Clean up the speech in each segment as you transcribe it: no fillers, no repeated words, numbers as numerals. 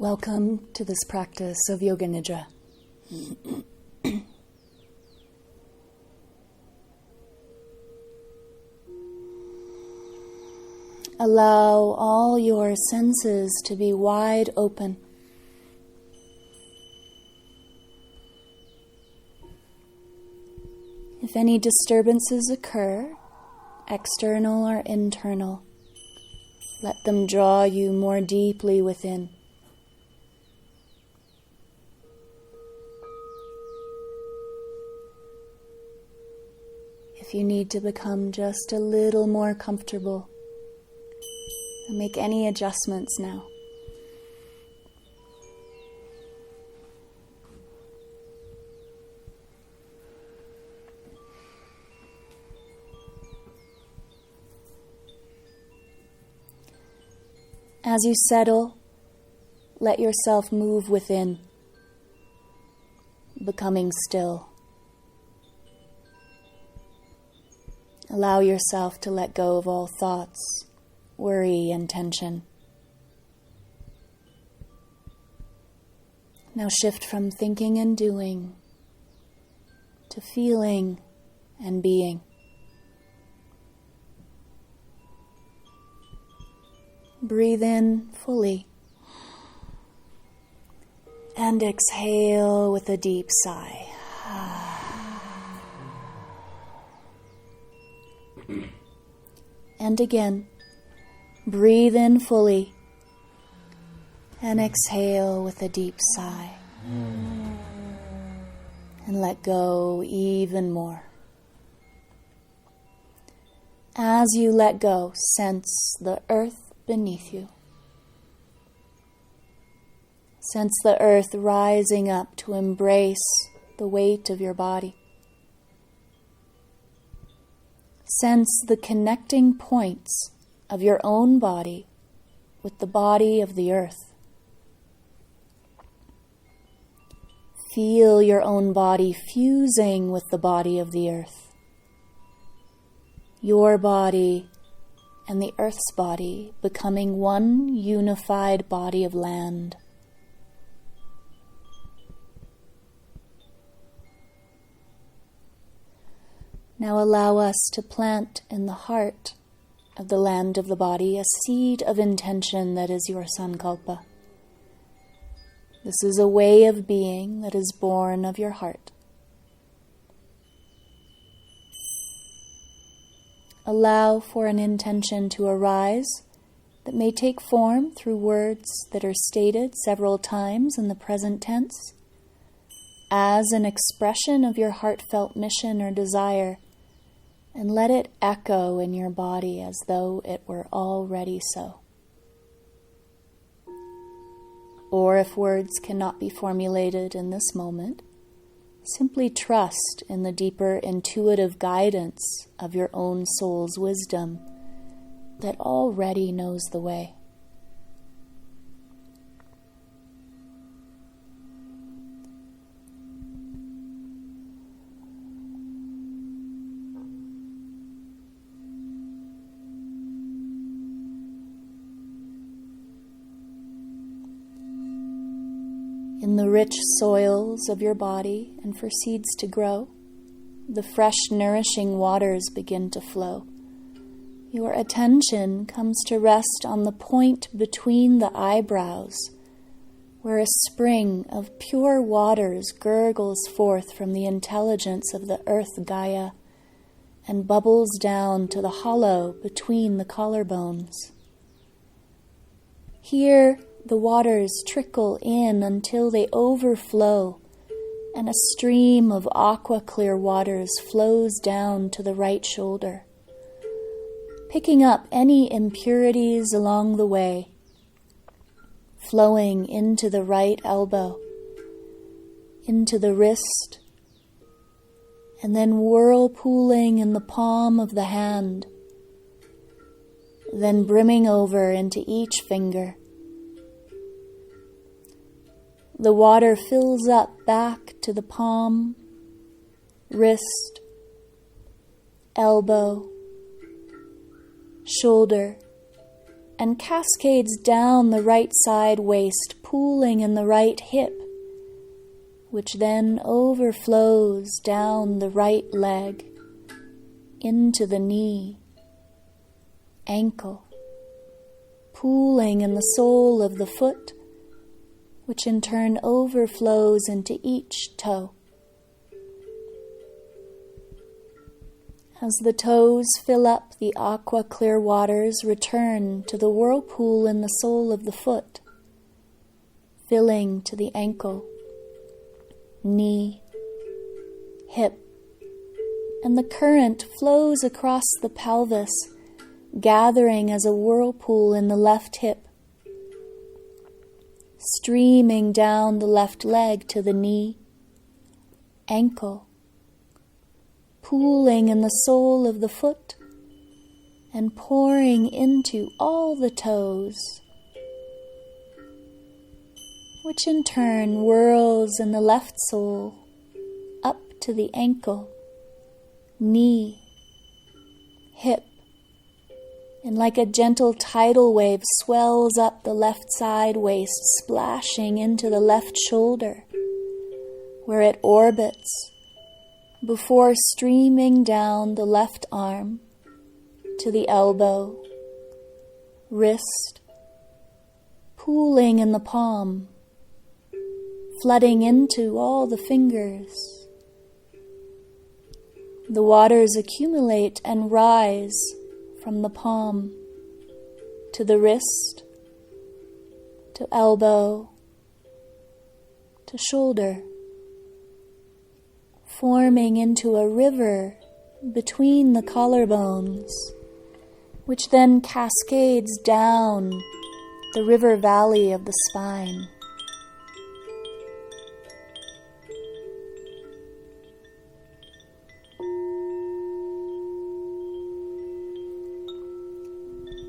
Welcome to this practice of Yoga Nidra. Allow all your senses to be wide open. If any disturbances occur, external or internal, let them draw you more deeply within. If you need to become just a little more comfortable, make any adjustments now. As you settle, let yourself move within, becoming still. Allow yourself to let go of all thoughts, worry, and tension. Now shift from thinking and doing to feeling and being. Breathe in fully and exhale with a deep sigh. And again, breathe in fully and exhale with a deep sigh. And let go even more. As you let go, sense the earth beneath you. Sense the earth rising up to embrace the weight of your body. Sense the connecting points of your own body with the body of the earth. Feel your own body fusing with the body of the earth. Your body and the earth's body becoming one unified body of land. Now allow us to plant in the heart of the land of the body a seed of intention that is your sankalpa. This is a way of being that is born of your heart. Allow for an intention to arise that may take form through words that are stated several times in the present tense as an expression of your heartfelt mission or desire, and let it echo in your body as though it were already so. Or if words cannot be formulated in this moment, simply trust in the deeper intuitive guidance of your own soul's wisdom that already knows the way. In the rich soils of your body and for seeds to grow, the fresh, nourishing waters begin to flow. Your attention comes to rest on the point between the eyebrows, where a spring of pure waters gurgles forth from the intelligence of the earth Gaia and bubbles down to the hollow between the collarbones. Here, the waters trickle in until they overflow, and a stream of aqua-clear waters flows down to the right shoulder, picking up any impurities along the way, flowing into the right elbow, into the wrist, and then whirlpooling in the palm of the hand, then brimming over into each finger. The water fills up back to the palm, wrist, elbow, shoulder, and cascades down the right side waist, pooling in the right hip, which then overflows down the right leg into the knee, ankle, pooling in the sole of the foot, which in turn overflows into each toe. As the toes fill up the aqua-clear waters, return to the whirlpool in the sole of the foot, filling to the ankle, knee, hip, and the current flows across the pelvis, gathering as a whirlpool in the left hip, streaming down the left leg to the knee, ankle, pooling in the sole of the foot, and pouring into all the toes, which in turn whirls in the left sole up to the ankle, knee, hip, and like a gentle tidal wave swells up the left side waist, splashing into the left shoulder, where it orbits, before streaming down the left arm to the elbow, wrist, pooling in the palm, flooding into all the fingers. The waters accumulate and rise from the palm to the wrist, to elbow, to shoulder, forming into a river between the collarbones, which then cascades down the river valley of the spine.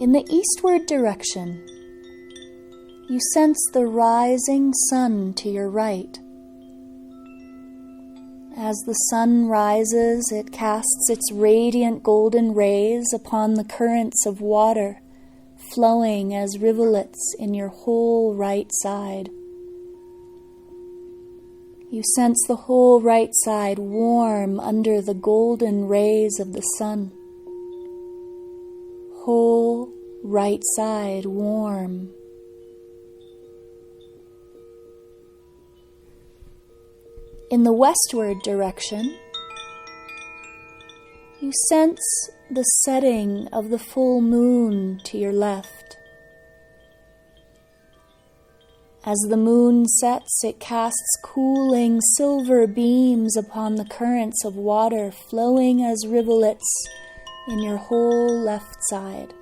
In the eastward direction, you sense the rising sun to your right. As the sun rises, it casts its radiant golden rays upon the currents of water flowing as rivulets in your whole right side. You sense the whole right side warm under the golden rays of the sun. Whole right side warm. In the westward direction, you sense the setting of the full moon to your left. As the moon sets, it casts cooling silver beams upon the currents of water flowing as rivulets in your whole left side.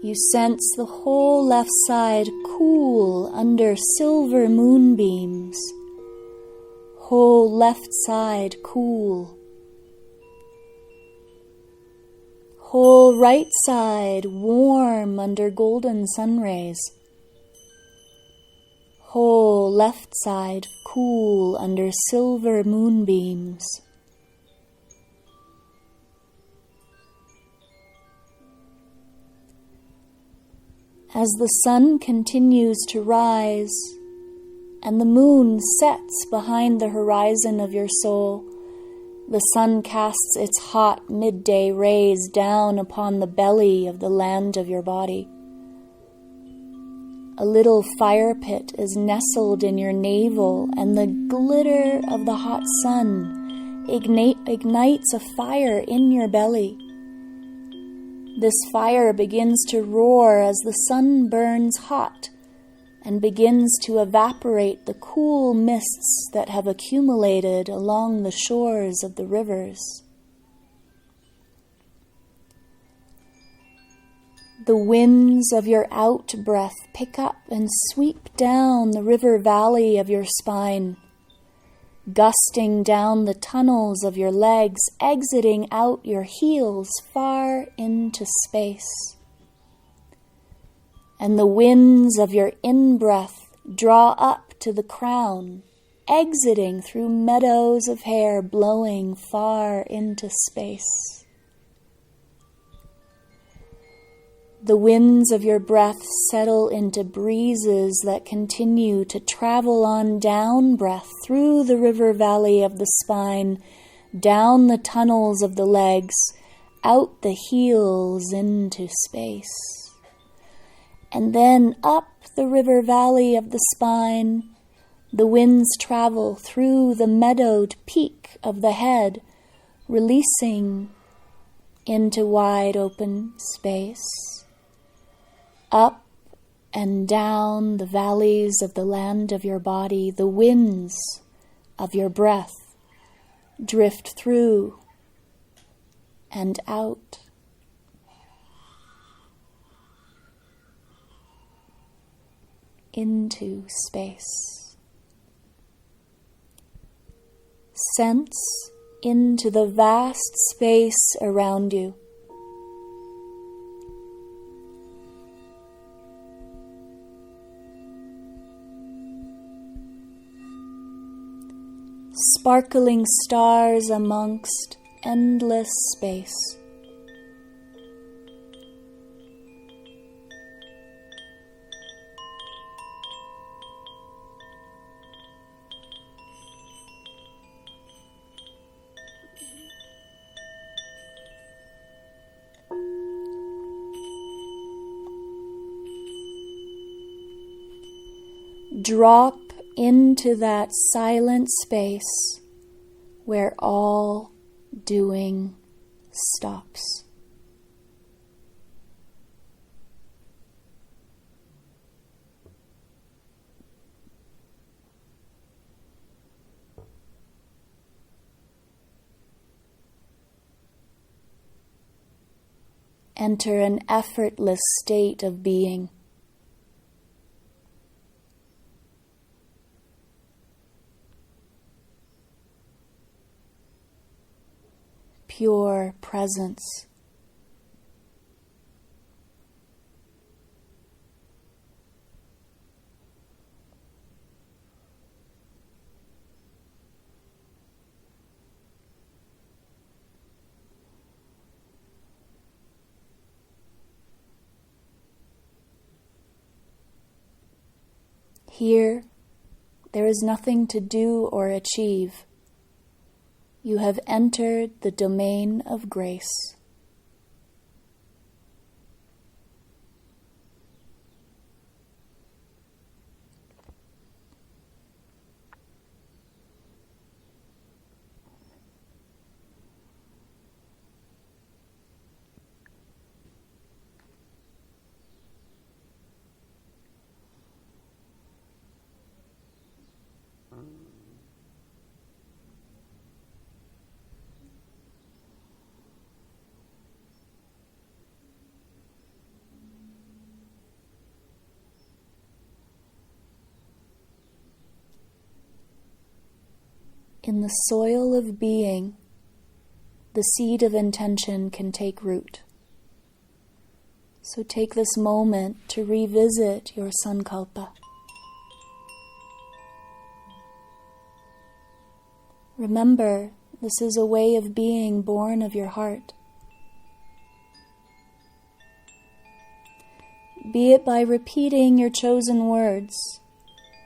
You sense the whole left side cool under silver moonbeams. Whole left side cool. Whole right side warm under golden sun rays. Whole left side cool under silver moonbeams. As the sun continues to rise and the moon sets behind the horizon of your soul, the sun casts its hot midday rays down upon the belly of the land of your body. A little fire pit is nestled in your navel, and the glitter of the hot sun ignites a fire in your belly. This fire begins to roar as the sun burns hot and begins to evaporate the cool mists that have accumulated along the shores of the rivers. The winds of your out-breath pick up and sweep down the river valley of your spine, gusting down the tunnels of your legs, exiting out your heels far into space. And the winds of your in-breath draw up to the crown, exiting through meadows of hair blowing far into space. The winds of your breath settle into breezes that continue to travel on down breath through the river valley of the spine, down the tunnels of the legs, out the heels into space. And then up the river valley of the spine, the winds travel through the meadowed peak of the head, releasing into wide open space. Up and down the valleys of the land of your body, the winds of your breath drift through and out. Into space. Sense into the vast space around you. Sparkling stars amongst endless space. Drop into that silent space where all doing stops. Enter an effortless state of being. Pure presence. Here, there is nothing to do or achieve. You have entered the domain of grace. In the soil of being, the seed of intention can take root. So take this moment to revisit your sankalpa. Remember, this is a way of being born of your heart. Be it by repeating your chosen words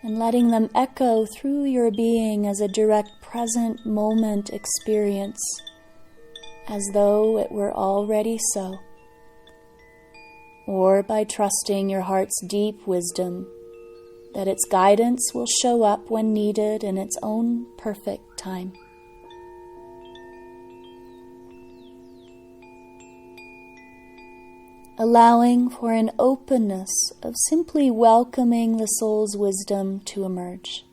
and letting them echo through your being as a direct present moment experience, as though it were already so, or by trusting your heart's deep wisdom that its guidance will show up when needed in its own perfect time. Allowing for an openness of simply welcoming the soul's wisdom to emerge.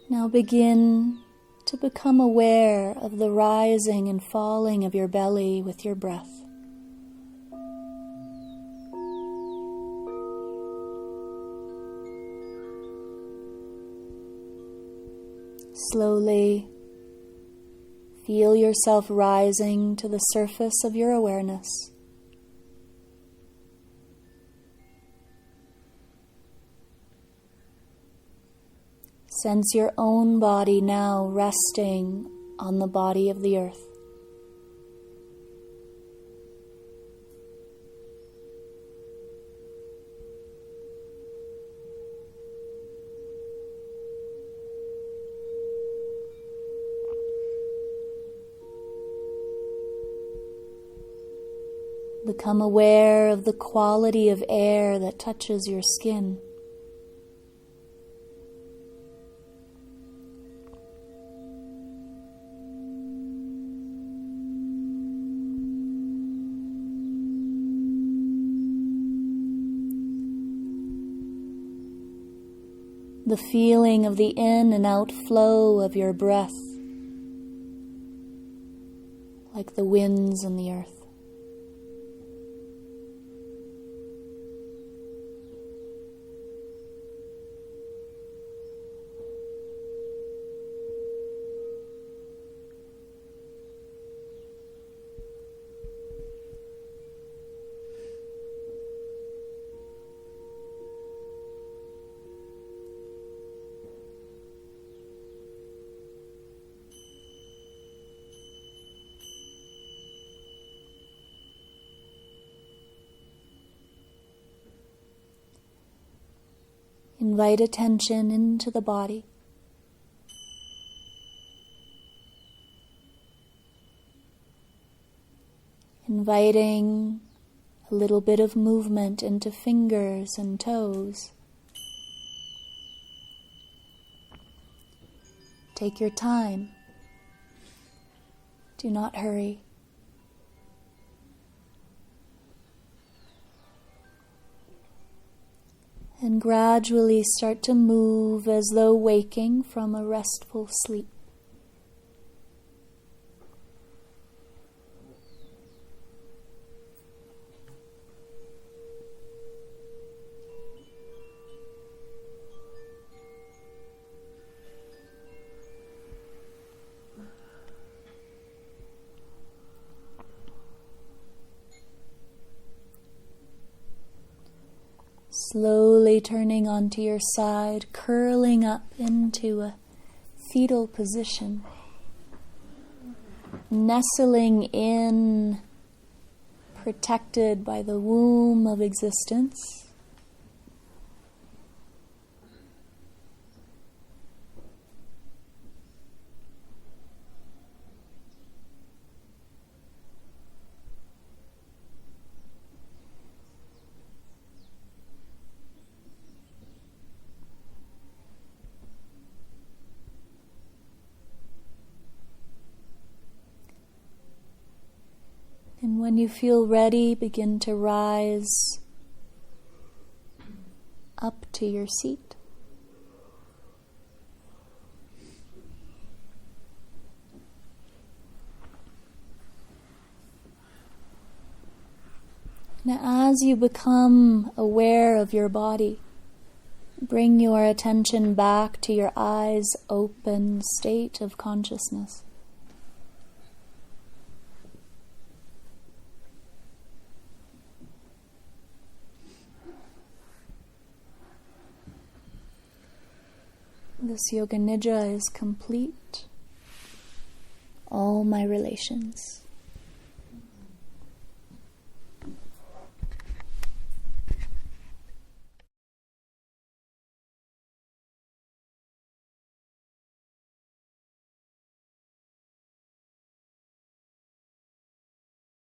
Now begin to to become aware of the rising and falling of your belly with your breath. Slowly feel yourself rising to the surface of your awareness. Sense your own body now resting on the body of the earth. Become aware of the quality of air that touches your skin. The feeling of the in and out flow of your breath, like the winds in the earth. Invite attention into the body. Inviting a little bit of movement into fingers and toes. Take your time. Do not hurry. And gradually start to move as though waking from a restful sleep. Slowly turning onto your side, curling up into a fetal position, nestling in, protected by the womb of existence. And when you feel ready, begin to rise up to your seat. Now, as you become aware of your body, bring your attention back to your eyes open state of consciousness. This Yoga Nidra is complete. All my relations.